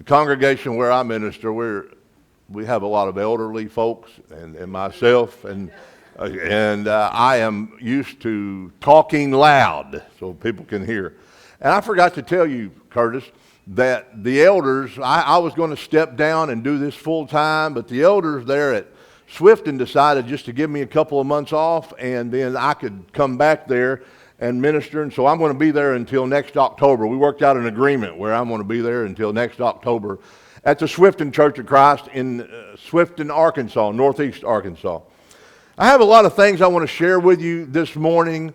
The congregation where I minister, we have a lot of elderly folks, and myself, and I am used to talking loud so people can hear. And I forgot to tell you, Curtis, that the elders, I was going to step down and do this full time, but the elders there at Swifton decided just to give me a couple of months off, and then I could come back there and minister. And so I'm going to be there until next October. We worked out an agreement where I'm going to be there until next October at the Swifton Church of Christ in Swifton, Arkansas, northeast Arkansas. I have a lot of things I want to share with you this morning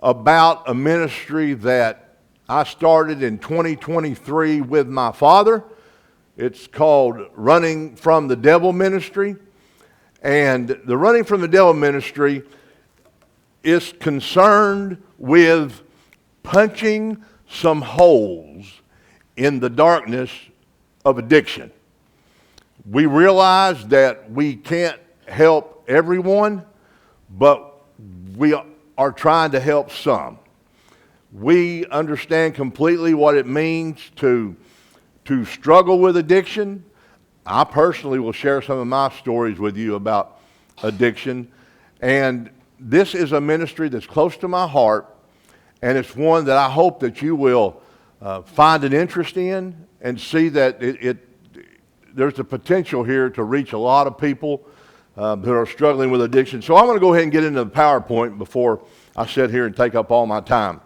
about a ministry that I started in 2023 with my father. It's called Running from the Devil Ministry. And the Running from the Devil Ministry is concerned with punching some holes in the darkness of addiction. We realize that we can't help everyone, but we are trying to help some. We understand completely what it means to struggle with addiction. I personally will share some of my stories with you about addiction. And this is a ministry that's close to my heart, and it's one that I hope that you will find an interest in and see that there's the potential here to reach a lot of people who are struggling with addiction. So I'm going to go ahead and get into the PowerPoint before I sit here and take up all my time.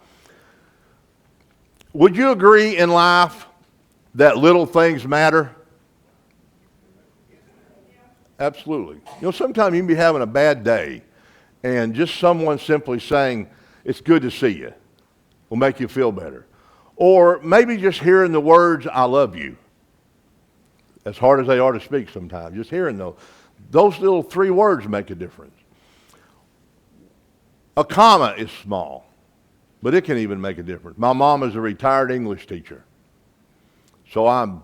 Would you agree in life that little things matter? Absolutely. You know, sometimes you can be having a bad day, and just someone simply saying, "It's good to see you," will make you feel better. Or maybe just hearing the words, "I love you," as hard as they are to speak sometimes, just hearing those little 3 words make a difference. A comma is small, but it can even make a difference. My mom is a retired English teacher, so I'm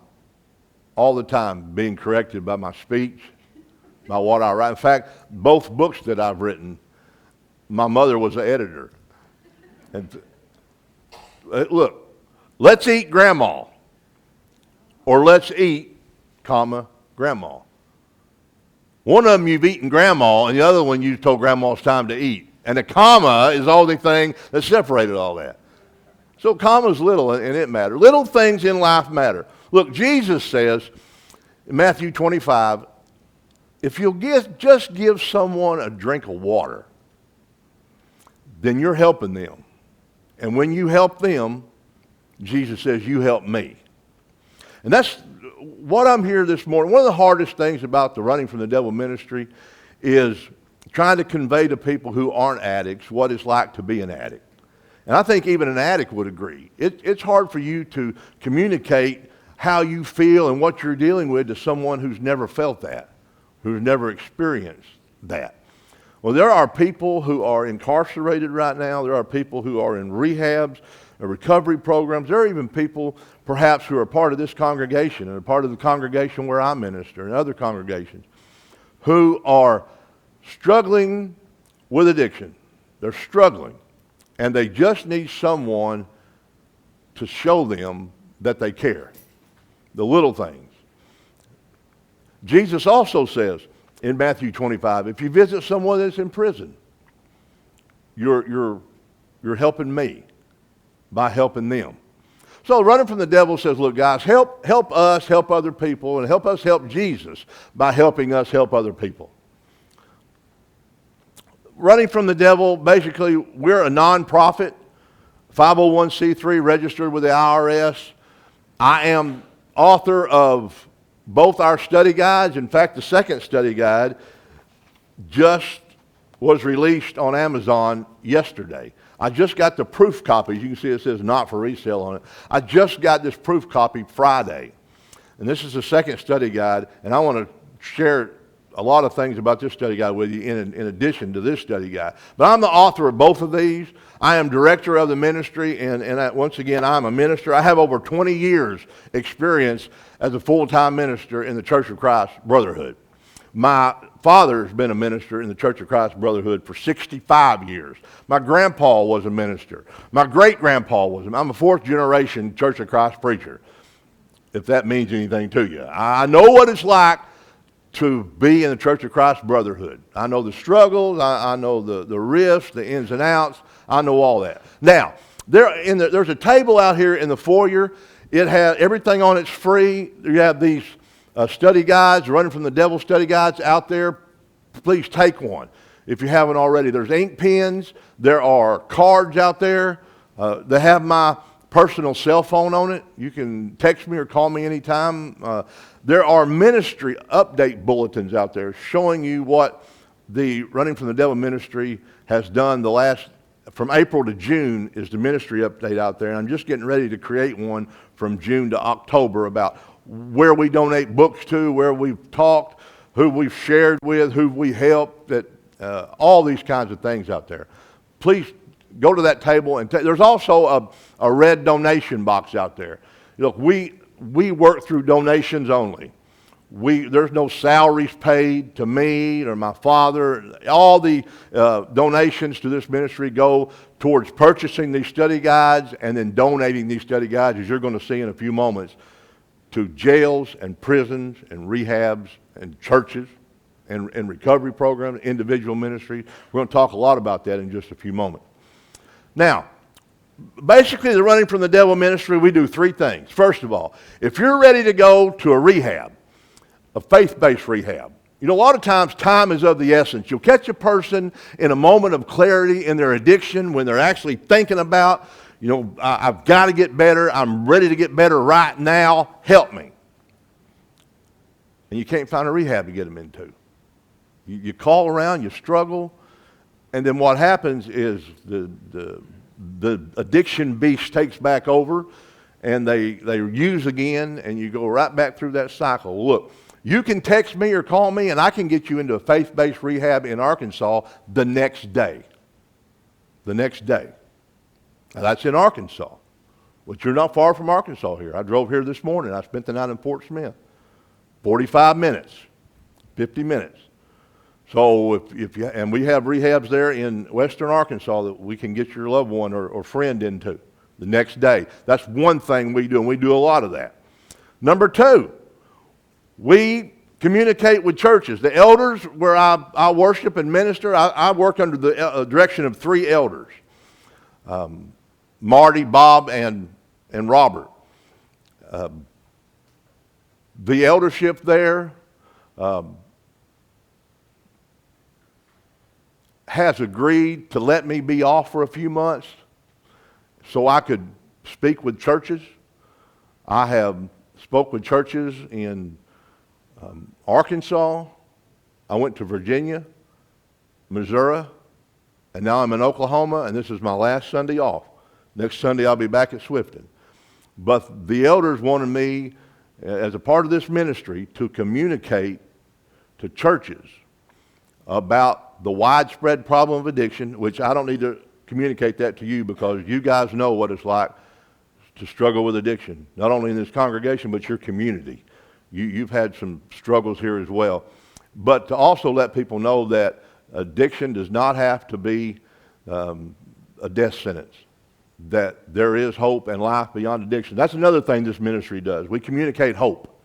all the time being corrected by my speech, by what I write. In fact, both books that I've written, my mother was the editor. And look, let's eat grandma, or let's eat, comma, grandma. One of them you've eaten grandma, and the other one you told grandma it's time to eat. And the comma is the only thing that separated all that. So comma's little, and it matters. Little things in life matter. Look, Jesus says in Matthew 25, if you'll just give someone a drink of water, then you're helping them. And when you help them, Jesus says, you help me. And that's what I'm here this morning. One of the hardest things about the Running from the Devil ministry is trying to convey to people who aren't addicts what it's like to be an addict. And I think even an addict would agree. It's hard for you to communicate how you feel and what you're dealing with to someone who's never felt that, who's never experienced that. Well, there are people who are incarcerated right now. There are people who are in rehabs, recovery programs. There are even people perhaps who are part of this congregation and a part of the congregation where I minister and other congregations who are struggling with addiction. They're struggling, and they just need someone to show them that they care. The little things. Jesus also says in Matthew 25, if you visit someone that's in prison, you're helping me by helping them. So Running from the Devil says, look, guys, help us help other people, and help us help Jesus by helping us help other people. Running from the Devil, basically, we're a nonprofit, 501c3 registered with the IRS. I am author of both our study guides. In fact, the second study guide just was released on Amazon yesterday. I just got the proof copies. You can see it says not for resale on it. I just got this proof copy Friday. And this is the second study guide, and I want to share a lot of things about this study guide with you in addition to this study guide. But I'm the author of both of these. I am director of the ministry, and once again, I'm a minister. I have over 20 years experience as a full-time minister in the Church of Christ Brotherhood. My father's been a minister in the Church of Christ Brotherhood for 65 years. My grandpa was a minister. My great-grandpa was. I'm a fourth-generation Church of Christ preacher. if that means anything to you. I know what it's like to be in the Church of Christ Brotherhood. I know the struggles, I know the risks, the ins and outs, I know all that. Now, there's a table out here in the foyer. It has everything on it's free. You have these study guides, Running from the Devil study guides out there. Please take one if you haven't already. There's ink pens. There are cards out there. They have my personal cell phone on it. You can text me or call me anytime. There are ministry update bulletins out there showing you what the Running from the Devil ministry has done from April to June is the ministry update out there. And I'm just getting ready to create one from June to October about where we donate books to, where we've talked, who we've shared with, who we helped, all these kinds of things out there. Please go to that table and there's also a red donation box out there. Look, we work through donations only. There's no salaries paid to me or my father. All the donations to this ministry go towards purchasing these study guides and then donating these study guides, as you're going to see in a few moments, to jails and prisons and rehabs and churches and recovery programs, individual ministries. We're going to talk a lot about that in just a few moments. Now, basically, the Running from the Devil ministry, we do three things. First of all, if you're ready to go to a rehab, a faith-based rehab, a lot of times time is of the essence. You'll catch a person in a moment of clarity in their addiction when they're actually thinking about, I've got to get better. I'm ready to get better right now. Help me. And you can't find a rehab to get them into. You call around, you struggle, and then what happens is the addiction beast takes back over, and they use again, and you go right back through that cycle. Look, you can text me or call me, and I can get you into a faith-based rehab in Arkansas the next day. The next day. Now, that's in Arkansas, but you're not far from Arkansas here. I drove here this morning. I spent the night in Fort Smith. 45 minutes, 50 minutes. So and we have rehabs there in western Arkansas that we can get your loved one or friend into the next day. That's one thing we do, and we do a lot of that. Number two, we communicate with churches. The elders where I worship and minister, I work under the direction of three elders, Marty, Bob, and Robert. The eldership there has agreed to let me be off for a few months so I could speak with churches. I have spoke with churches in Arkansas. I went to Virginia, Missouri, and now I'm in Oklahoma, and this is my last Sunday off. Next Sunday I'll be back at Swifton. But the elders wanted me, as a part of this ministry, to communicate to churches about the widespread problem of addiction, which I don't need to communicate that to you because you guys know what it's like to struggle with addiction, not only in this congregation, but your community. You've had some struggles here as well. But to also let people know that addiction does not have to be a death sentence, that there is hope and life beyond addiction. That's another thing this ministry does. We communicate hope.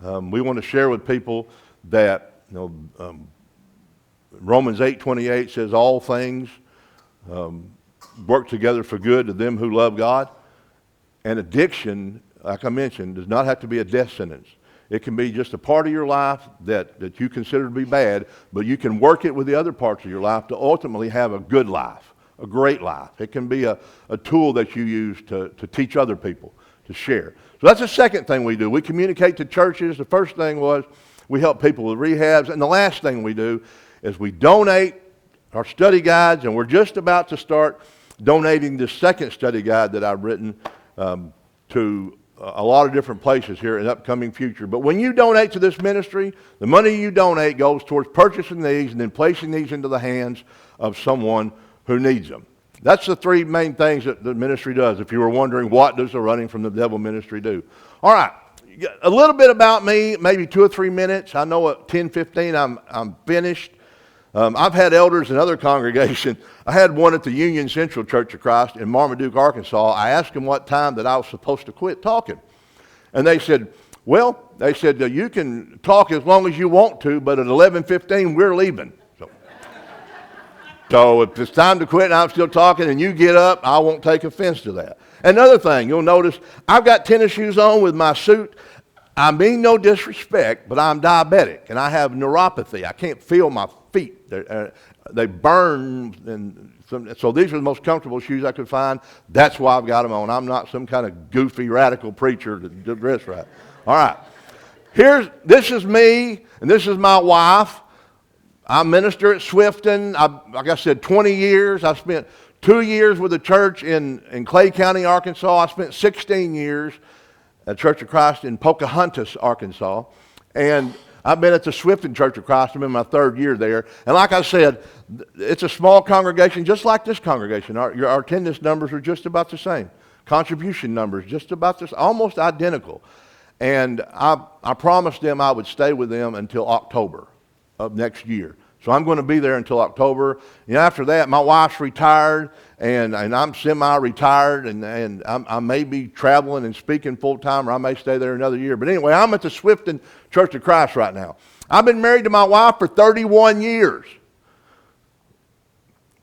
We want to share with people that Romans 8:28 says all things work together for good to them who love God. And addiction, like I mentioned, does not have to be a death sentence. It can be just a part of your life that you consider to be bad, but you can work it with the other parts of your life to ultimately have a good life, a great life. It can be a tool that you use to teach other people, to share. So that's the second thing we do. We communicate to churches. The first thing was we help people with rehabs. And the last thing we do is we donate our study guides, and we're just about to start donating the second study guide that I've written to a lot of different places here in the upcoming future. But when you donate to this ministry, the money you donate goes towards purchasing these and then placing these into the hands of someone who needs them. That's the three main things that the ministry does. If you were wondering, what does the Running from the Devil ministry do? All right, a little bit about me, maybe 2 or 3 minutes. I know at 10:15 I'm finished. I've had elders in other congregations. I had one at the Union Central Church of Christ in Marmaduke, Arkansas. I asked him what time that I was supposed to quit talking. And they said, well, you can talk as long as you want to, but at 11:15, we're leaving. So if it's time to quit and I'm still talking and you get up, I won't take offense to that. Another thing, you'll notice I've got tennis shoes on with my suit. I mean no disrespect, but I'm diabetic and I have neuropathy. I can't feel my feet. They burn. So these are the most comfortable shoes I could find. That's why I've got them on. I'm not some kind of goofy radical preacher to dress right. All right. This is me and this is my wife. I minister at Swifton. Like I said, 20 years. I spent 2 years with the church in Clay County, Arkansas. I spent 16 years at Church of Christ in Pocahontas, Arkansas. And I've been at the Swifton Church of Christ. I'm in my 3rd year there. And like I said, it's a small congregation, just like this congregation. Our attendance numbers are just about the same. Contribution numbers, just about this, almost identical. And I promised them I would stay with them until October of next year. So I'm going to be there until October. And after that, my wife's retired, and I'm semi-retired, and I may be traveling and speaking full-time, or I may stay there another year. But anyway, I'm at the Swifton Church of Christ right now. I've been married to my wife for 31 years.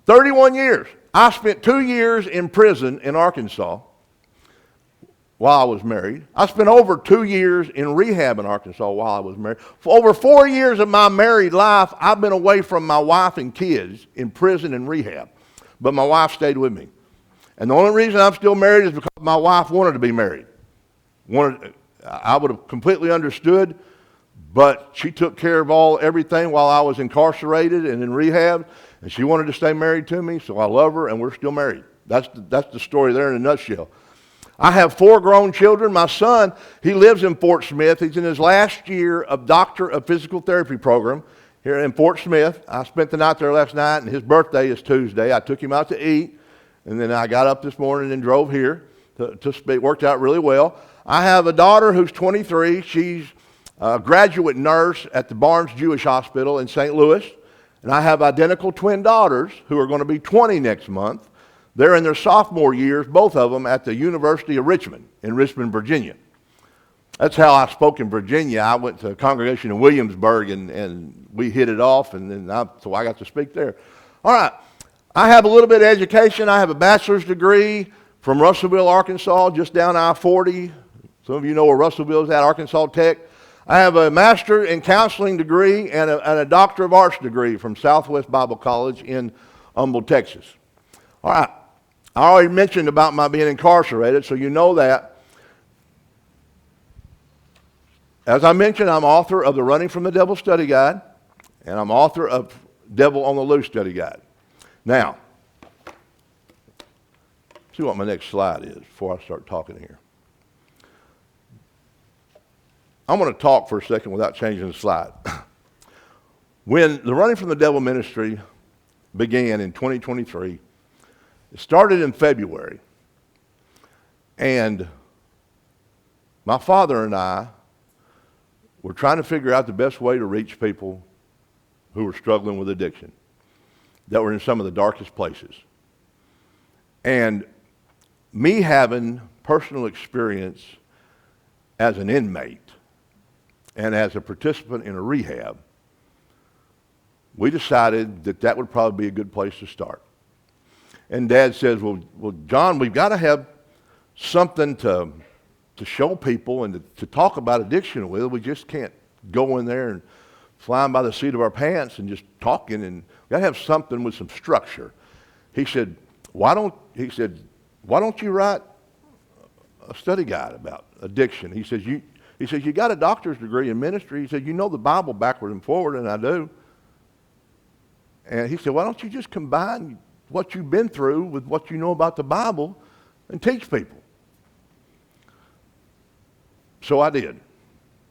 31 years. I spent 2 years in prison in Arkansas while I was married. I spent over 2 years in rehab in Arkansas while I was married. For over 4 years of my married life, I've been away from my wife and kids in prison and rehab. But my wife stayed with me. And the only reason I'm still married is because my wife wanted to be married. I would have completely understood, but she took care of everything while I was incarcerated and in rehab, and she wanted to stay married to me, so I love her, and we're still married. That's the story there in a nutshell. I have 4 grown children. My son, he lives in Fort Smith. He's in his last year of Doctor of Physical Therapy program here in Fort Smith. I spent the night there last night, and his birthday is Tuesday. I took him out to eat, and then I got up this morning and drove here to speak. Worked out really well. I have a daughter who's 23. She's a graduate nurse at the Barnes Jewish Hospital in St. Louis. And I have identical twin daughters who are going to be 20 next month. They're in their sophomore years, both of them, at the University of Richmond in Richmond, Virginia. That's how I spoke in Virginia. I went to a congregation in Williamsburg, and we hit it off, and then so I got to speak there. All right. I have a little bit of education. I have a bachelor's degree from Russellville, Arkansas, just down I-40. Some of you know where Russellville is at, Arkansas Tech. I have a master in counseling degree and a doctor of arts degree from Southwest Bible College in Humble, Texas. All right. I already mentioned about my being incarcerated, so you know that. As I mentioned, I'm author of the Running from the Devil Study Guide, and I'm author of Devil on the Loose Study Guide. Now, see what my next slide is before I start talking here. I'm going to talk for a second without changing the slide. When the Running from the Devil ministry began in 2023, it started in February, and my father and I were trying to figure out the best way to reach people who were struggling with addiction, that were in some of the darkest places. And me having personal experience as an inmate and as a participant in a rehab, we decided that would probably be a good place to start. And Dad says, well, John, we've got to have something to show people and to talk about addiction with. We just can't go in there and flying by the seat of our pants and just talking, and we've got to have something with some structure. He said, why don't you write a study guide about addiction? He says, you got a doctor's degree in ministry. He said, you know the Bible backward and forward, and I do. And he said, why don't you just combine what you've been through with what you know about the Bible and teach people? So I did.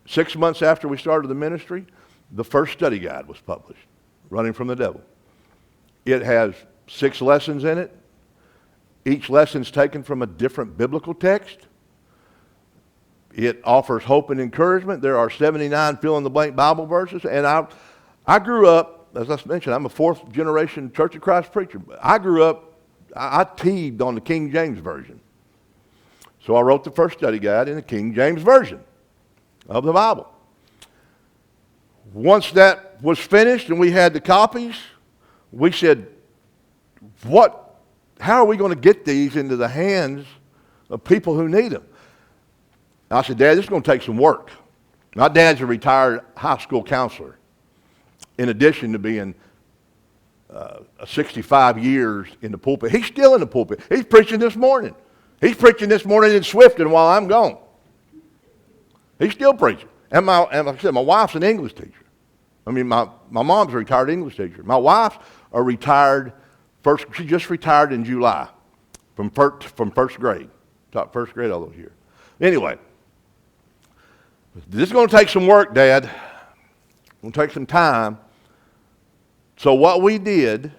6 months after we started the ministry, the first study guide was published, Running from the Devil. It has 6 lessons in it. Each lesson's taken from a different biblical text. It offers hope and encouragement. There are 79 fill-in-the-blank Bible verses. And I grew up, as I mentioned, I'm a 4th generation Church of Christ preacher. I grew up, I teed on the King James Version. So I wrote the first study guide in the King James Version of the Bible. Once that was finished and we had the copies, we said, how are we going to get these into the hands of people who need them? And I said, Dad, this is going to take some work. My dad's a retired high school counselor, in addition to being 65 years in the pulpit. He's still in the pulpit. He's preaching this morning. He's preaching this morning in Swifton while I'm gone. He's still preaching. And like I said, my wife's an English teacher. I mean, my mom's a retired English teacher. My wife's a retired, she just retired in July from first grade. Taught first grade all those years. Anyway, this is going to take some work, Dad. It's going to take some time. So what we did,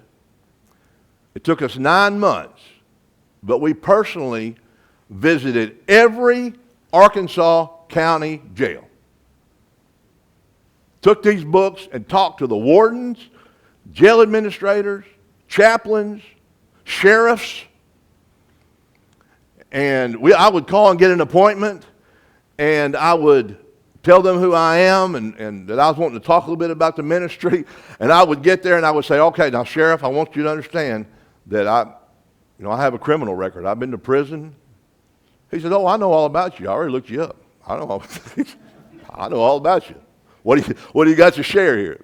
it took us 9 months, but we personally visited every Arkansas County jail. Took these books and talked to the wardens, jail administrators, chaplains, sheriffs, and I would call and get an appointment, and I would tell them who I am and that I was wanting to talk a little bit about the ministry, and I would get there and I would say, okay, now Sheriff, I want you to understand that I have a criminal record. I've been to prison. He said, oh, I know all about you. I already looked you up. I know all about you. What do you got to share here?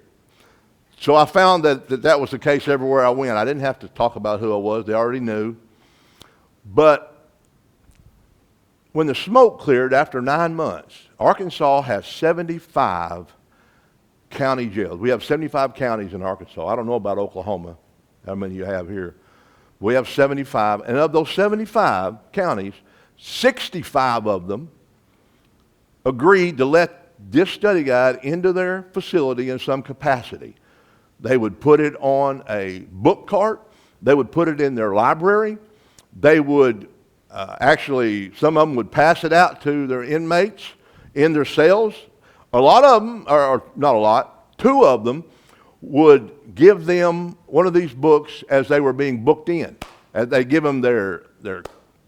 So I found that was the case everywhere I went. I didn't have to talk about who I was. They already knew. But when the smoke cleared after 9 months, Arkansas has 75 county jails. We have 75 counties in Arkansas. I don't know about Oklahoma, how many you have here. We have 75. And of those 75 counties, 65 of them agreed to let this study guide into their facility in some capacity. They would put it on a book cart. They would put it in their library. They would actually, some of them would pass it out to their inmates in their cells. A lot of them, or not a lot, 2 of them would give them one of these books as they were being booked in. As they give them their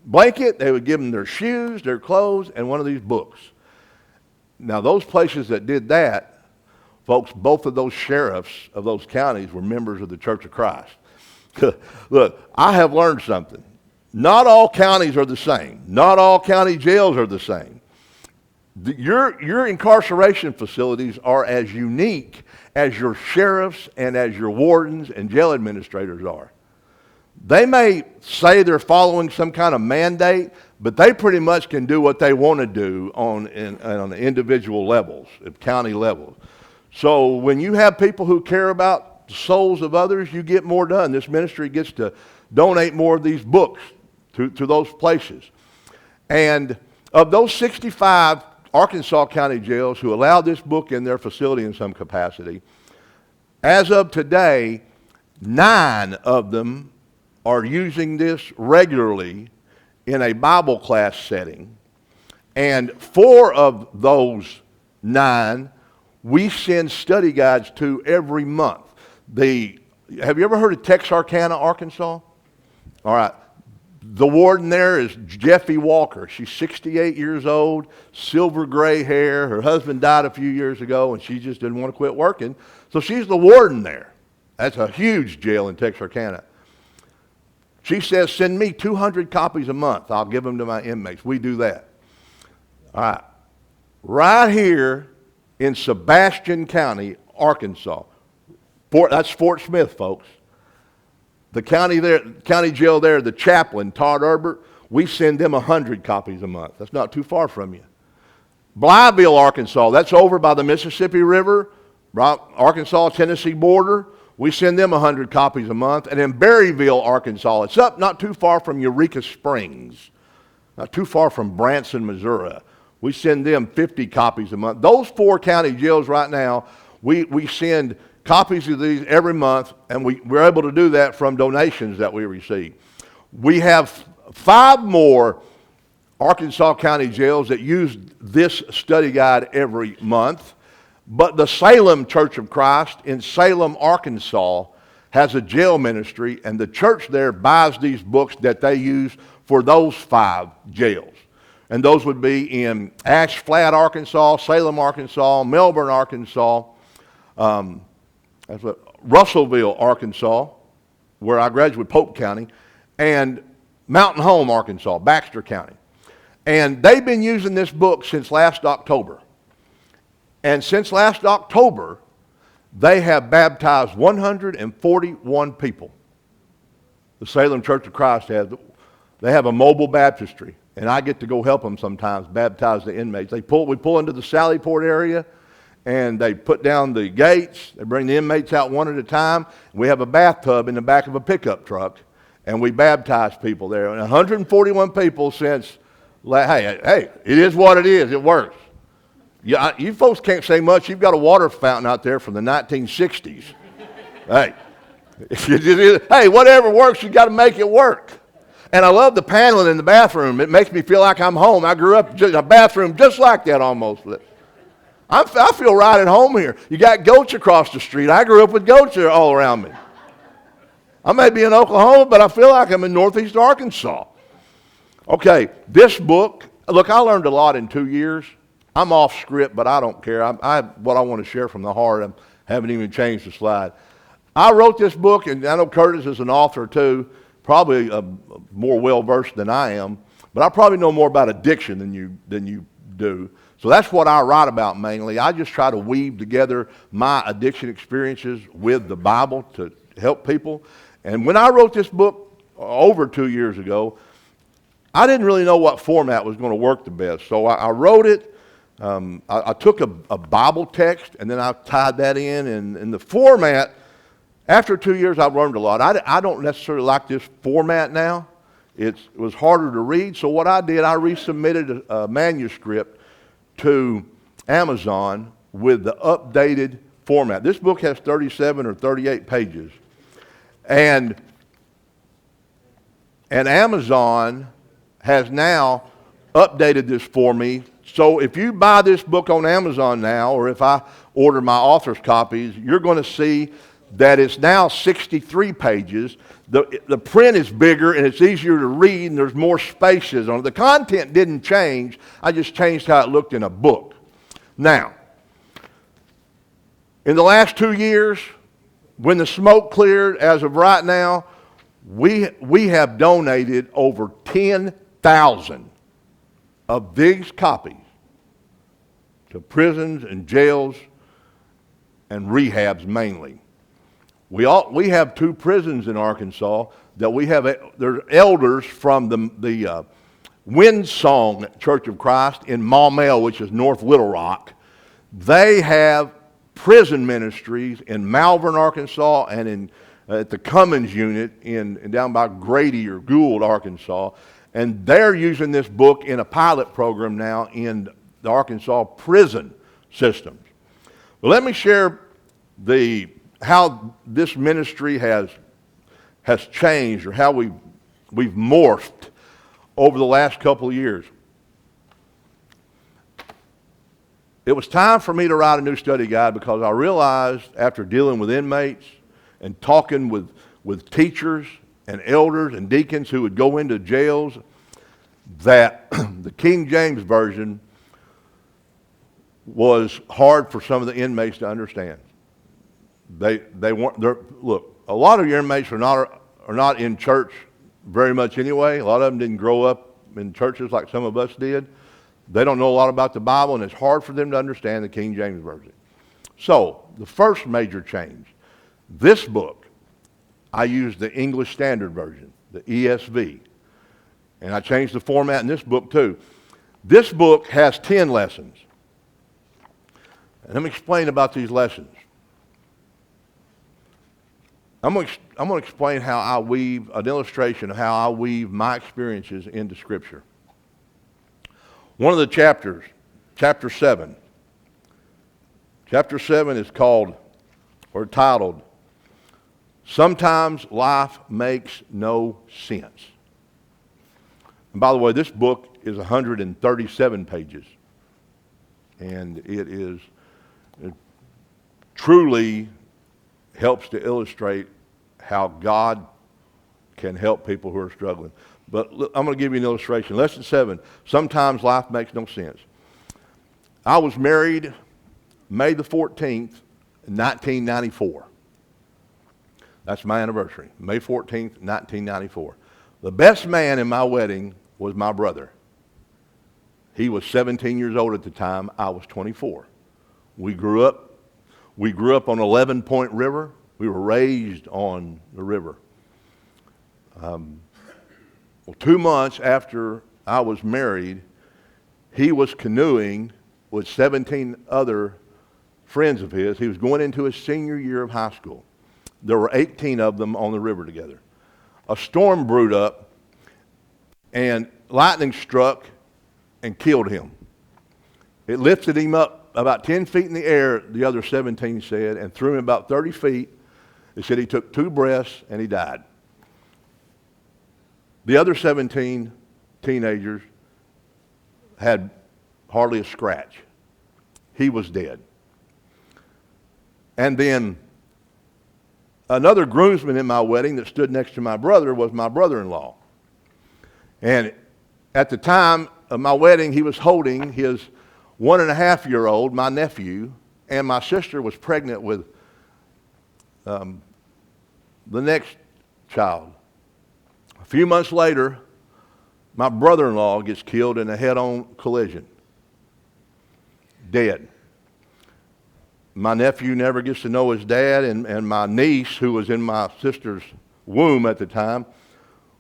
blanket, they would give them their shoes, their clothes, and one of these books. Now, those places that did that, folks, both of those sheriffs of those counties were members of the Church of Christ. Look, I have learned something. Not all counties are the same. Not all county jails are the same. Your incarceration facilities are as unique as your sheriffs and as your wardens and jail administrators are. They may say they're following some kind of mandate, but they pretty much can do what they want to do on the individual levels, at county levels. So when you have people who care about the souls of others, you get more done. This ministry gets to donate more of these books to those places. And of those 65 Arkansas County jails who allowed this book in their facility in some capacity, as of today, 9 of them are using this regularly in a Bible class setting. And 4 of those 9 we send study guides to every month. Have you ever heard of Texarkana, Arkansas? All right. The warden there is Jeffy Walker. She's 68 years old, silver gray hair. Her husband died a few years ago, and she just didn't want to quit working. So she's the warden there. That's a huge jail in Texarkana. She says, send me 200 copies a month. I'll give them to my inmates. We do that. All right. Right here in Sebastian County, Arkansas. That's Fort Smith, folks. The county jail there, the chaplain, Todd Herbert, we send them 100 copies a month. That's not too far from you. Blytheville, Arkansas, that's over by the Mississippi River, Arkansas-Tennessee border. We send them 100 copies a month. And in Berryville, Arkansas, it's up not too far from Eureka Springs, not too far from Branson, Missouri. We send them 50 copies a month. Those 4 county jails right now, we send copies of these every month, and we're able to do that from donations that we receive. We have 5 more Arkansas County jails that use this study guide every month, but the Salem Church of Christ in Salem, Arkansas has a jail ministry, and the church there buys these books that they use for those 5 jails. and those would be in Ash Flat, Arkansas, Salem, Arkansas, Melbourne, Arkansas, Russellville, Arkansas, where I graduated, Polk County, and Mountain Home, Arkansas, Baxter County. And they've been using this book since last October. And since last October, they have baptized 141 people. The Salem Church of Christ they have a mobile baptistry, and I get to go help them sometimes baptize the inmates. We pull into the Sallyport area, and they put down the gates. They bring the inmates out one at a time. We have a bathtub in the back of a pickup truck, and we baptize people there. And 141 people since, hey, it is what it is. It works. You folks can't say much. You've got a water fountain out there from the 1960s. Hey. Hey, whatever works, you got to make it work. And I love the paneling in the bathroom. It makes me feel like I'm home. I grew up in a bathroom just like that almost. I feel right at home here. You got goats across the street. I grew up with goats all around me. I may be in Oklahoma, but I feel like I'm in Northeast Arkansas. Okay, this book, look, I learned a lot in 2 years. I'm off script, but I don't care. What I want to share from the heart, I haven't even changed the slide. I wrote this book, and I know Curtis is an author too, probably more well-versed than I am, but I probably know more about addiction than you do. So that's what I write about mainly. I just try to weave together my addiction experiences with the Bible to help people. And when I wrote this book over 2 years ago, I didn't really know what format was going to work the best. So I wrote it. I took a Bible text, and then I tied that in. And the format, after 2 years, I've learned a lot. I don't necessarily like this format now. It was harder to read. So what I did, I resubmitted a manuscript to Amazon with the updated format. This book has 37 or 38 pages. And Amazon has now updated this for me. So if you buy this book on Amazon now, or if I order my author's copies, you're going to see that it's now 63 pages. The print is bigger and it's easier to read, and there's more spaces on it. The content didn't change. I just changed how it looked in a book. Now, in the last 2 years, when the smoke cleared, as of right now, we have donated over 10,000 of these copies to prisons and jails and rehabs mainly. We have 2 prisons in Arkansas that we have. There's elders from the Windsong Church of Christ in Maumelle, which is North Little Rock. They have prison ministries in Malvern, Arkansas, and at the Cummins unit down by Grady or Gould, Arkansas. And they're using this book in a pilot program now in the Arkansas prison systems. Well, let me share how this ministry has changed, or how we've morphed over the last couple of years. It was time for me to write a new study guide because I realized, after dealing with inmates and talking with teachers and elders and deacons who would go into jails, that the King James Version was hard for some of the inmates to understand. They weren't. Look, a lot of your inmates are not in church very much anyway. A lot of them didn't grow up in churches like some of us did. They don't know a lot about the Bible, and it's hard for them to understand the King James Version. So the first major change, this book, I used the English Standard Version, the ESV, and I changed the format in this book too. This book has 10 lessons. And let me explain about these lessons. I'm going to explain how I weave an illustration of how I weave my experiences into Scripture. One of the chapters, chapter 7. Chapter 7 is called, or titled, Sometimes Life Makes No Sense. And by the way, this book is 137 pages. And it truly helps to illustrate how God can help people who are struggling. But look, I'm going to give you an illustration. Lesson 7, sometimes life makes no sense. I was married May the 14th, 1994. That's my anniversary, May 14th, 1994. The best man in my wedding was my brother. He was 17 years old at the time. I was 24. We grew up on 11 Point River. We were raised on the river. Well, 2 months after I was married, he was canoeing with 17 other friends of his. He was going into his senior year of high school. There were 18 of them on the river together. A storm brewed up, and lightning struck and killed him. It lifted him up about 10 feet in the air, the other 17 said, and threw him about 30 feet. They said he took 2 breaths and he died. The other 17 teenagers had hardly a scratch. He was dead. And then another groomsman in my wedding that stood next to my brother was my brother-in-law. And at the time of my wedding, he was holding his 1.5-year-old, my nephew, and my sister was pregnant with the next child. A few months later, my brother-in-law gets killed in a head-on collision. Dead. My nephew never gets to know his dad, and my niece, who was in my sister's womb at the time,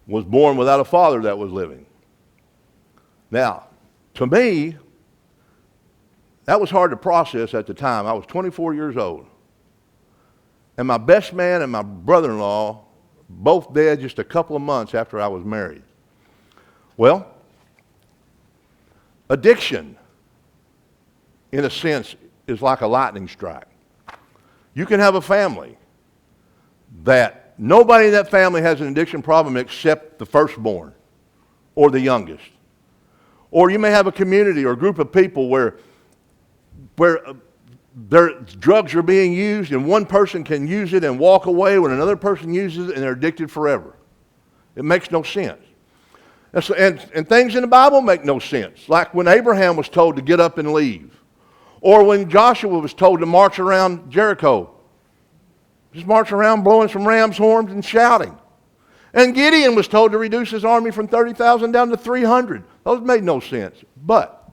was born without a father that was living. Now, to me, that was hard to process at the time. I was 24 years old. And my best man and my brother-in-law, both dead just a couple of months after I was married. Well, addiction, in a sense, is like a lightning strike. You can have a family that nobody in that family has an addiction problem except the firstborn or the youngest. Or you may have a community or a group of people where their drugs are being used and one person can use it and walk away when another person uses it and they're addicted forever. It makes no sense. And things in the Bible make no sense. Like when Abraham was told to get up and leave. Or when Joshua was told to march around Jericho. Just march around blowing some ram's horns and shouting. And Gideon was told to reduce his army from 30,000 down to 300. Those made no sense. But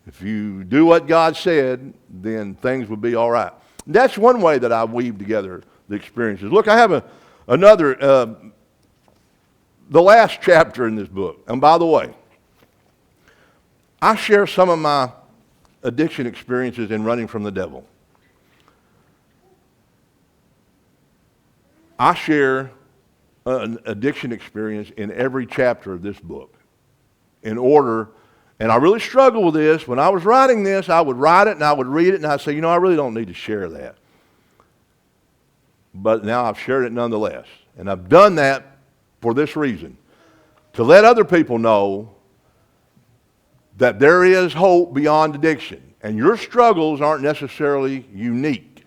if you do what God said, then things will be all right. That's one way that I weave together the experiences. Look, I have another, the last chapter in this book. And by the way, I share some of my addiction experiences in running from the devil. I share an addiction experience in every chapter of this book in order, and I really struggle with this. When I was writing this, I would write it and I would read it and I'd say, I really don't need to share that. But now I've shared it nonetheless. And I've done that for this reason, to let other people know that there is hope beyond addiction. And your struggles aren't necessarily unique.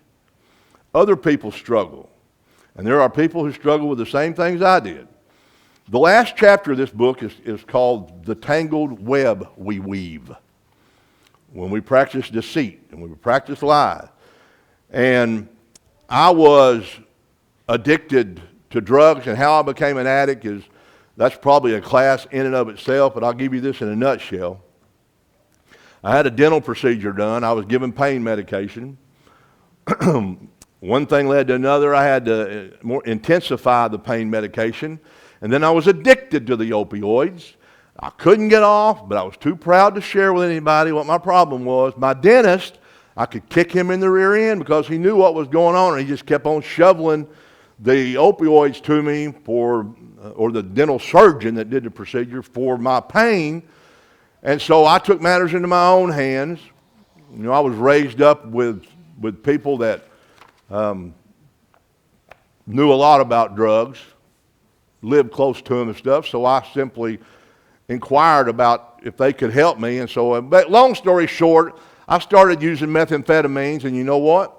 Other people struggle. And there are people who struggle with the same things I did. The last chapter of this book is called The Tangled Web We Weave. When we practice deceit and when we practice lies. And I was addicted to drugs, and how I became an addict that's probably a class in and of itself, but I'll give you this in a nutshell. I had a dental procedure done. I was given pain medication. One thing led to another. I had to intensify the pain medication. And then I was addicted to the opioids. I couldn't get off, but I was too proud to share with anybody what my problem was. My dentist, I could kick him in the rear end because he knew what was going on, and he just kept on shoveling the opioids to me or the dental surgeon that did the procedure for my pain. And so I took matters into my own hands. I was raised up with people that knew a lot about drugs, lived close to them and stuff, so I simply inquired about if they could help me. And so, but long story short, I started using methamphetamines, and you know what?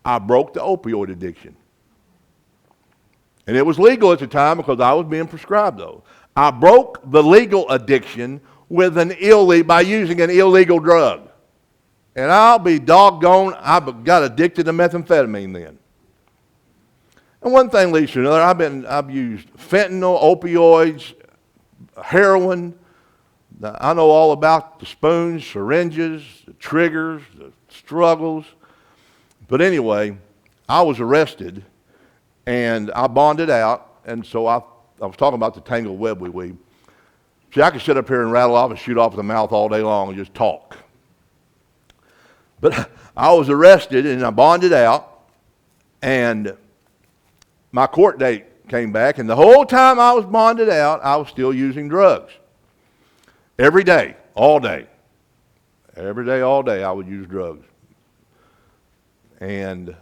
I broke the opioid addiction. And it was legal at the time because I was being prescribed those. I broke the legal addiction by using an illegal drug. And I'll be doggone, I got addicted to methamphetamine then. And one thing leads to another. I've used fentanyl, opioids, heroin. I know all about the spoons, syringes, the triggers, the struggles. But anyway, I was arrested and I bonded out. And so I was talking about the tangled web we weave. See, I could sit up here and rattle off and shoot off the mouth all day long and just talk. But I was arrested and I bonded out, and my court date came back, and the whole time I was bonded out, I was still using drugs. Every day, all day. Every day, all day, I would use drugs. And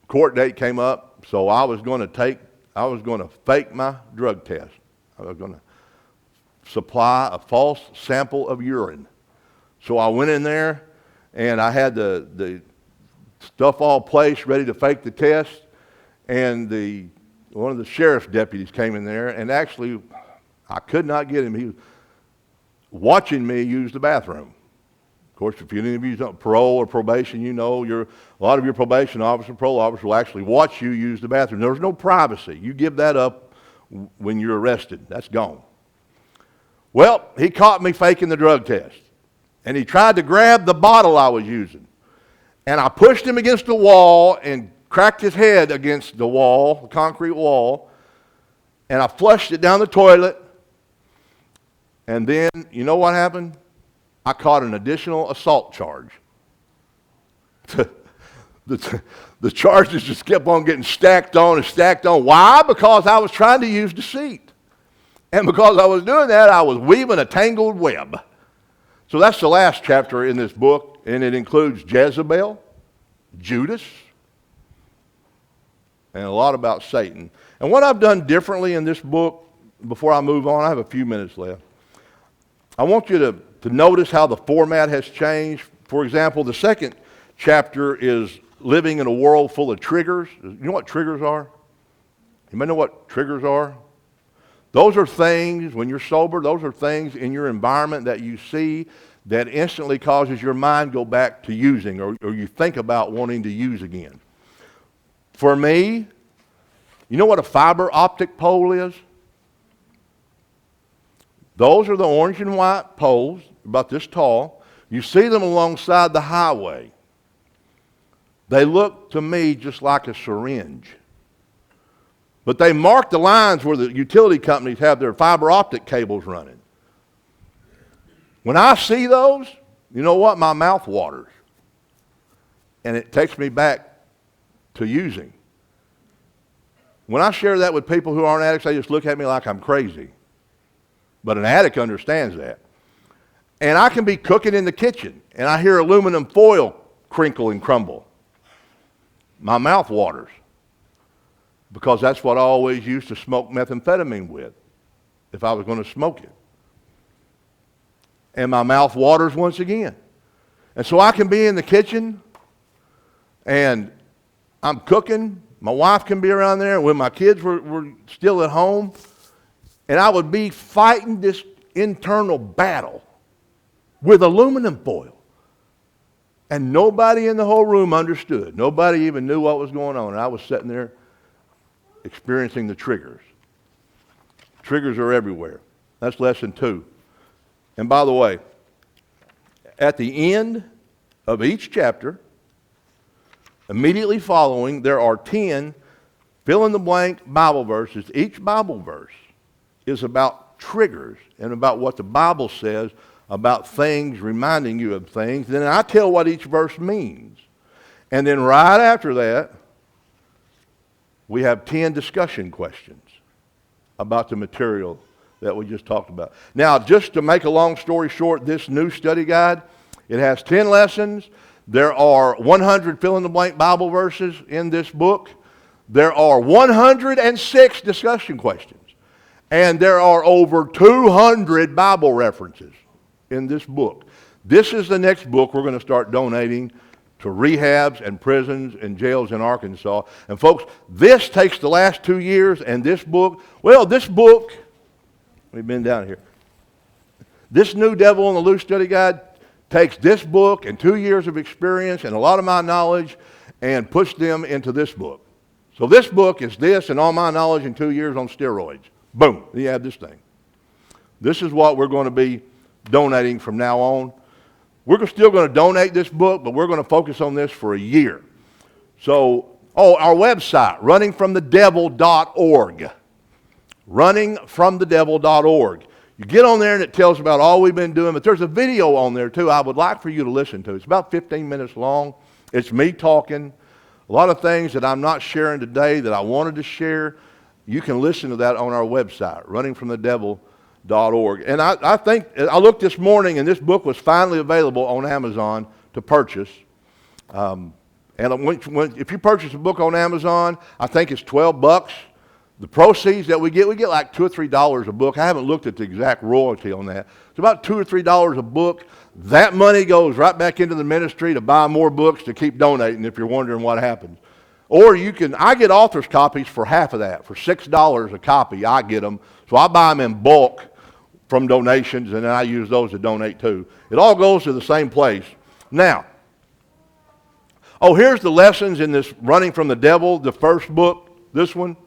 court date came up, so I was going to fake my drug test. I was going to supply a false sample of urine. So I went in there, and I had the stuff all placed, ready to fake the test, and one of the sheriff's deputies came in there, and actually, I could not get him. He was watching me use the bathroom. Of course, if any of you don't parole or probation, you know a lot of your probation officer, parole officer will actually watch you use the bathroom. There's no privacy. You give that up when you're arrested. That's gone. Well, he caught me faking the drug test. And he tried to grab the bottle I was using. And I pushed him against the wall and cracked his head against the wall, the concrete wall. And I flushed it down the toilet. And then, you know what happened? I caught an additional assault charge. The charges just kept on getting stacked on and stacked on. Why? Because I was trying to use deceit. And because I was doing that, I was weaving a tangled web. So that's the last chapter in this book, and it includes Jezebel, Judas, and a lot about Satan. And what I've done differently in this book, before I move on, I have a few minutes left. I want you to notice how the format has changed. For example, the second chapter is living in a world full of triggers. You know what triggers are? You may know what triggers are. Those are things, when you're sober, those are things in your environment that you see that instantly causes your mind go back to using, or you think about wanting to use again. For me, you know what a fiber optic pole is? Those are the orange and white poles, about this tall. You see them alongside the highway. They look to me just like a syringe. But they mark the lines where the utility companies have their fiber optic cables running. When I see those, you know what? My mouth waters. And it takes me back to using. When I share that with people who aren't addicts, they just look at me like I'm crazy. But an addict understands that. And I can be cooking in the kitchen, and I hear aluminum foil crinkle and crumble. My mouth waters. Because that's what I always used to smoke methamphetamine with, if I was going to smoke it. And my mouth waters once again. And so I can be in the kitchen, and I'm cooking. My wife can be around there, and when my kids were still at home, and I would be fighting this internal battle with aluminum foil. And nobody in the whole room understood. Nobody even knew what was going on. And I was sitting there experiencing the triggers. Triggers are everywhere. That's lesson 2. And by the way, at the end of each chapter, immediately following, there are 10 fill-in-the-blank Bible verses. Each Bible verse is about triggers and about what the Bible says about things, reminding you of things. Then I tell what each verse means. And then right after that, we have 10 discussion questions about the material that we just talked about. Now, just to make a long story short, this new study guide, it has 10 lessons. There are 100 fill-in-the-blank Bible verses in this book. There are 106 discussion questions. And there are over 200 Bible references in this book. This is the next book we're going to start donating to rehabs and prisons and jails in Arkansas. And folks, this takes the last 2 years, and this book, we've been down here. This New Devil on the Loose study guide takes this book and 2 years of experience and a lot of my knowledge and puts them into this book. So this book is this and all my knowledge in 2 years on steroids. Boom, you have this thing. This is what we're going to be donating from now on. We're still going to donate this book, but we're going to focus on this for a year. So, our website, runningfromthedevil.org. Runningfromthedevil.org. You get on there and it tells about all we've been doing, but there's a video on there too I would like for you to listen to. It's about 15 minutes long. It's me talking. A lot of things that I'm not sharing today that I wanted to share. You can listen to that on our website, runningfromthedevil.org. And I think, I looked this morning and this book was finally available on Amazon to purchase. And if you purchase a book on Amazon, I think it's $12. The proceeds that we get like $2 or $3 a book. I haven't looked at the exact royalty on that. It's about $2 or $3 a book. That money goes right back into the ministry to buy more books to keep donating if you're wondering what happens. Or I get author's copies for half of that. For $6 a copy, I get them. So I buy them in bulk from donations, and then I use those to donate too. It all goes to the same place. Now, here's the lessons in this Running from the Devil, the first book, this one.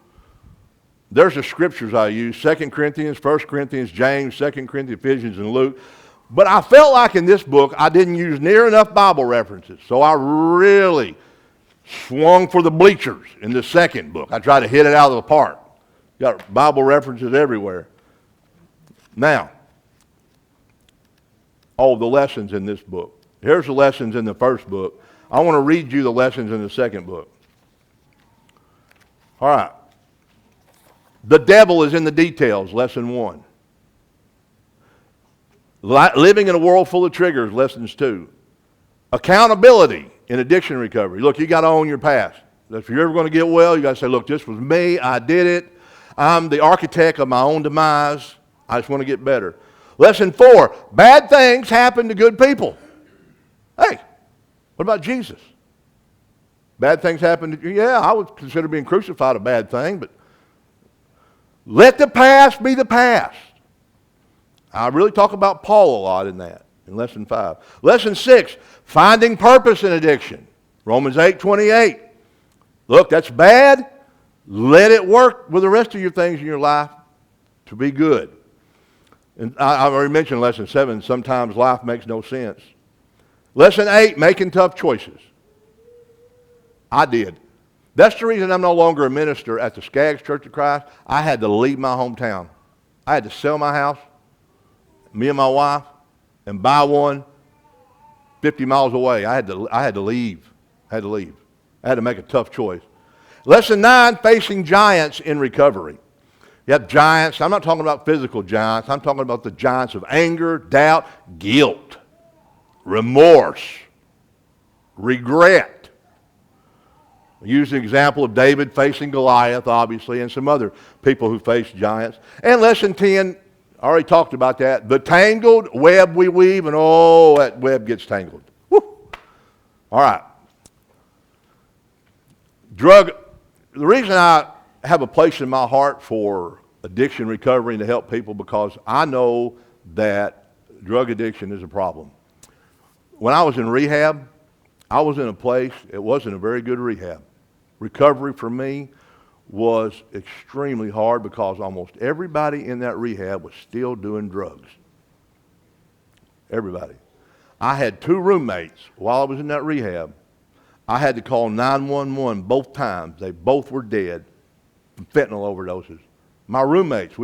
There's the scriptures I use, 2 Corinthians, 1 Corinthians, James, 2 Corinthians, Ephesians, and Luke. But I felt like in this book I didn't use near enough Bible references. So I really swung for the bleachers in the second book. I tried to hit it out of the park. Got Bible references everywhere. Now, the lessons in this book. Here's the lessons in the first book. I want to read you the lessons in the second book. All right. The devil is in the details, lesson 1. Living in a world full of triggers, lessons 2. Accountability in addiction recovery. Look, you got to own your past. If you're ever going to get well, you got to say, look, this was me. I did it. I'm the architect of my own demise. I just want to get better. Lesson 4, bad things happen to good people. Hey, what about Jesus? Bad things happen to you. Yeah, I would consider being crucified a bad thing, but let the past be the past. I really talk about Paul a lot in that, in lesson 5. Lesson 6, finding purpose in addiction. Romans 8:28. Look, that's bad. Let it work with the rest of your things in your life to be good. And I've already mentioned lesson 7, sometimes life makes no sense. Lesson 8, making tough choices. I did. That's the reason I'm no longer a minister at the Skaggs Church of Christ. I had to leave my hometown. I had to sell my house, me and my wife, and buy one 50 miles away. I had to leave. I had to make a tough choice. Lesson 9, facing giants in recovery. You have giants. I'm not talking about physical giants. I'm talking about the giants of anger, doubt, guilt, remorse, regret. I use the example of David facing Goliath, obviously, and some other people who face giants. And lesson 10, I already talked about that. The tangled web we weave, and that web gets tangled. Woo. All right. The reason I have a place in my heart for addiction recovery and to help people because I know that drug addiction is a problem. When I was in rehab, I was in a place, it wasn't a very good rehab. Recovery for me was extremely hard because almost everybody in that rehab was still doing drugs. Everybody. I had 2 roommates while I was in that rehab. I had to call 911 both times. They both were dead from fentanyl overdoses. My roommates,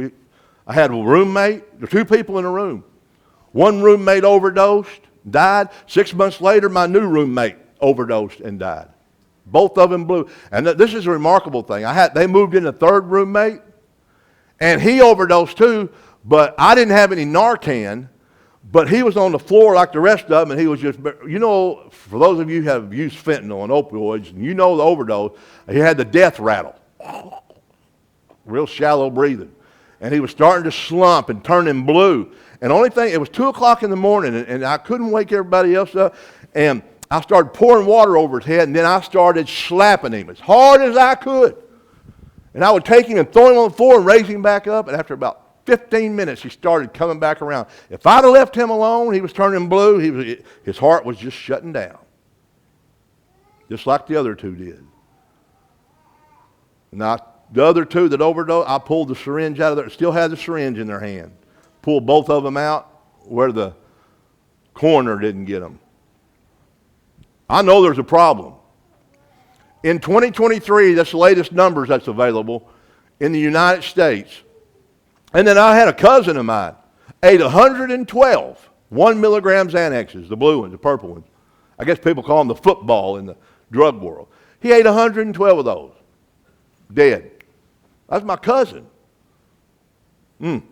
I had a roommate, there were 2 people in a room. One roommate overdosed, died. 6 months later, my new roommate overdosed and died. Both of them blew. And this is a remarkable thing. They moved in a 3rd roommate, and he overdosed too, but I didn't have any Narcan, but he was on the floor like the rest of them, and he was just, for those of you who have used fentanyl and opioids, and you know the overdose, he had the death rattle. Real shallow breathing. And he was starting to slump and turning blue. And the only thing, it was 2 o'clock in the morning, and I couldn't wake everybody else up. And I started pouring water over his head, and then I started slapping him as hard as I could. And I would take him and throw him on the floor and raise him back up, and after about 15 minutes, he started coming back around. If I'd have left him alone, he was turning blue, his heart was just shutting down, just like the other two did. Now, the other two that overdosed, I pulled the syringe out of there, still had the syringe in their hand. Pulled both of them out where the coroner didn't get them. I know there's a problem. In 2023, that's the latest numbers that's available in the United States. And then I had a cousin of mine, ate 112 1 milligram Xanaxes, the blue ones, the purple ones. I guess people call them the football in the drug world. He ate 112 of those, dead. That's my cousin. In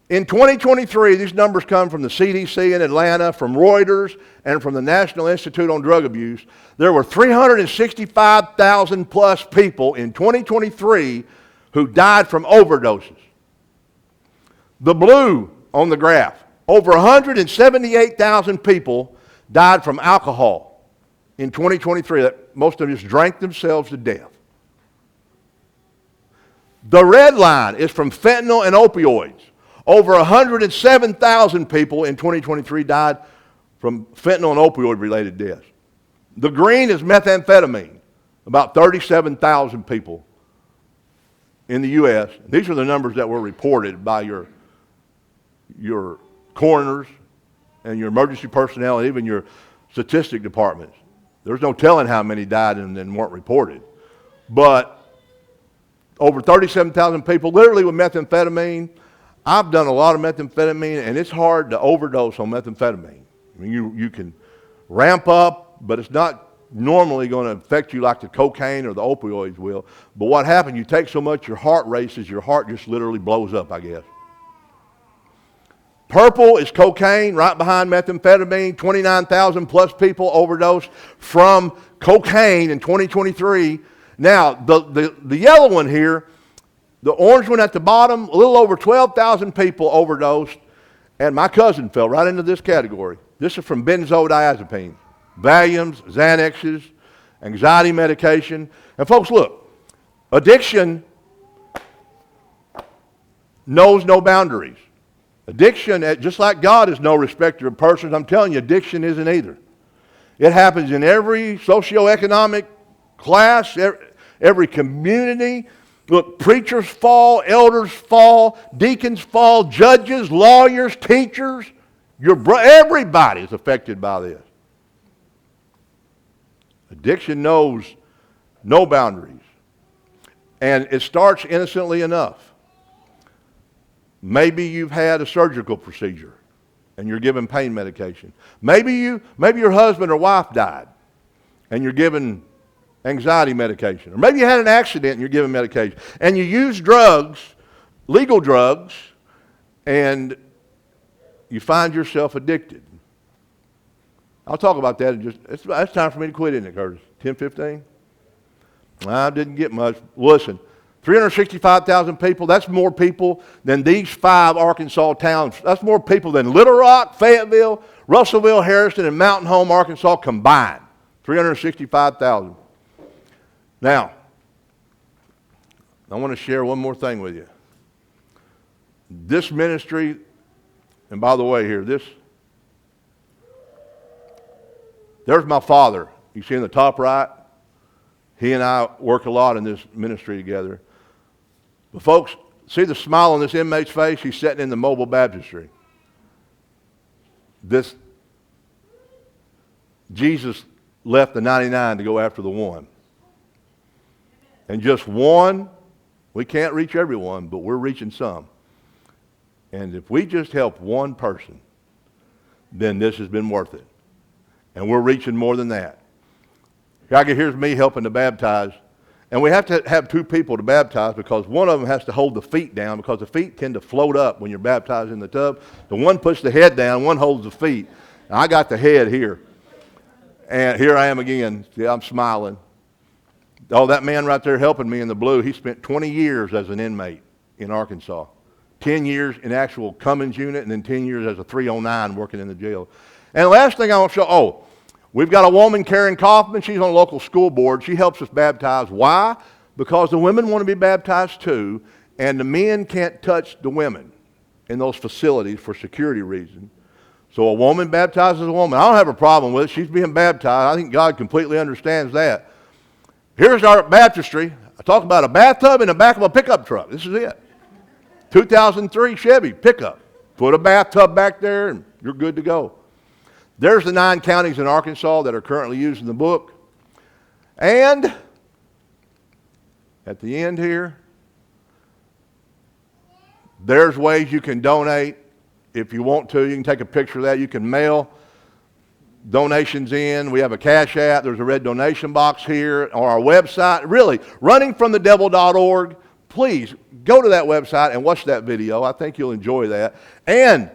2023, these numbers come from the CDC in Atlanta, from Reuters, and from the National Institute on Drug Abuse. There were 365,000 plus people in 2023 who died from overdoses. The blue on the graph, over 178,000 people died from alcohol in 2023. That most of them just drank themselves to death. The red line is from fentanyl and opioids. Over 107,000 people in 2023 died from fentanyl and opioid-related deaths. The green is methamphetamine, about 37,000 people in the U.S. These are the numbers that were reported by your coroners and your emergency personnel and even your statistic departments. There's no telling how many died and weren't reported. But over 37,000 people literally with methamphetamine. I've done a lot of methamphetamine, and it's hard to overdose on methamphetamine. I mean, you can ramp up, but it's not normally going to affect you like the cocaine or the opioids will. But what happens, you take so much, your heart races, your heart just literally blows up, I guess. Purple is cocaine, right behind methamphetamine. 29,000 plus people overdosed from cocaine in 2023. Now, the yellow one here, the orange one at the bottom, a little over 12,000 people overdosed, and my cousin fell right into this category. This is from benzodiazepines, Valiums, Xanaxes, anxiety medication. And folks, look, addiction knows no boundaries. Addiction, just like God is no respecter of persons, I'm telling you, addiction isn't either. It happens in every socioeconomic class, every community. Look, preachers fall, elders fall, deacons fall, judges, lawyers, teachers. Everybody is affected by this. Addiction knows no boundaries. And it starts innocently enough. Maybe you've had a surgical procedure and you're given pain medication. Maybe your husband or wife died and you're given anxiety medication. Or maybe you had an accident and you're given medication. And you use drugs, legal drugs, and you find yourself addicted. I'll talk about that in just, it's time for me to quit, isn't it, Curtis? 10, 15? I didn't get much. Listen, 365,000 people, that's more people than these 5 Arkansas towns. That's more people than Little Rock, Fayetteville, Russellville, Harrison, and Mountain Home, Arkansas combined. 365,000. Now, I want to share one more thing with you. This ministry, and by the way here, there's my father. You see in the top right? He and I work a lot in this ministry together. But folks, see the smile on this inmate's face? He's sitting in the mobile baptistry. Jesus left the 99 to go after the one. And just one, we can't reach everyone, but we're reaching some. And if we just help one person, then this has been worth it. And we're reaching more than that. Here's me helping to baptize. And we have to have 2 people to baptize because one of them has to hold the feet down because the feet tend to float up when you're baptized in the tub. The one puts the head down, one holds the feet. And I got the head here. And here I am again. See, I'm smiling. Oh, that man right there helping me in the blue, he spent 20 years as an inmate in Arkansas. 10 years in actual Cummins unit, and then 10 years as a 309 working in the jail. And the last thing I want to show, We've got a woman, Karen Kaufman. She's on a local school board. She helps us baptize. Why? Because the women want to be baptized too, and the men can't touch the women in those facilities for security reasons. So a woman baptizes a woman. I don't have a problem with it. She's being baptized. I think God completely understands that. Here's our baptistry. I talk about a bathtub in the back of a pickup truck. This is it. 2003 Chevy pickup. Put a bathtub back there and you're good to go. There's the 9 counties in Arkansas that are currently using the book. And at the end here, there's ways you can donate. If you want to, you can take a picture of that. You can mail donations in. We have a Cash App. There's a red donation box here on our website. Really, runningfromthedevil.org. Please go to that website and watch that video. I think you'll enjoy that. And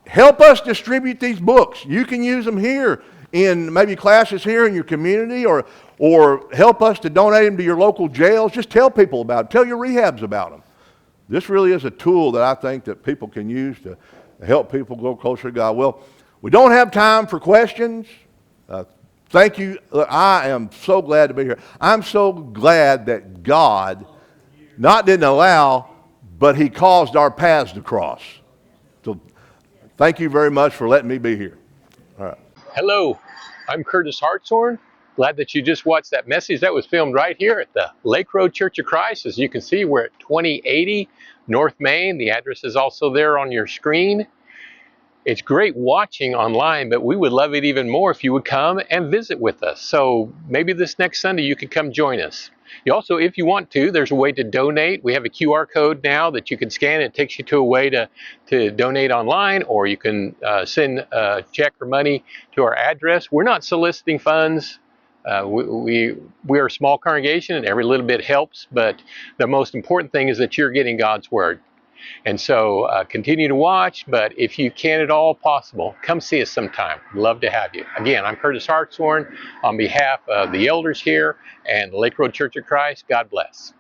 help us distribute these books. You can use them here in maybe classes here in your community, or help us to donate them to your local jails. Just tell people about it. Tell your rehabs about them. This really is a tool that I think that people can use to help people go closer to God. Well, we don't have time for questions. Thank you. I am so glad to be here. I'm so glad that God not didn't allow, but he caused our paths to cross. So thank you very much for letting me be here. All right. Hello, I'm Curtis Hartshorn. Glad that you just watched that message that was filmed right here at the Lake Road Church of Christ. As you can see, we're at 2080 North Main. The address is also there on your screen. It's great watching online, but we would love it even more if you would come and visit with us. So maybe this next Sunday you could come join us. You also, if you want to, there's a way to donate. We have a QR code now that you can scan. It takes you to a way to donate online, or you can send a check or money to our address. We're not soliciting funds. We're a small congregation and every little bit helps, but the most important thing is that you're getting God's word. And so continue to watch, but if you can at all possible, come see us sometime. Love to have you. Again, I'm Curtis Hartshorn on behalf of the elders here and the Lake Road Church of Christ. God bless.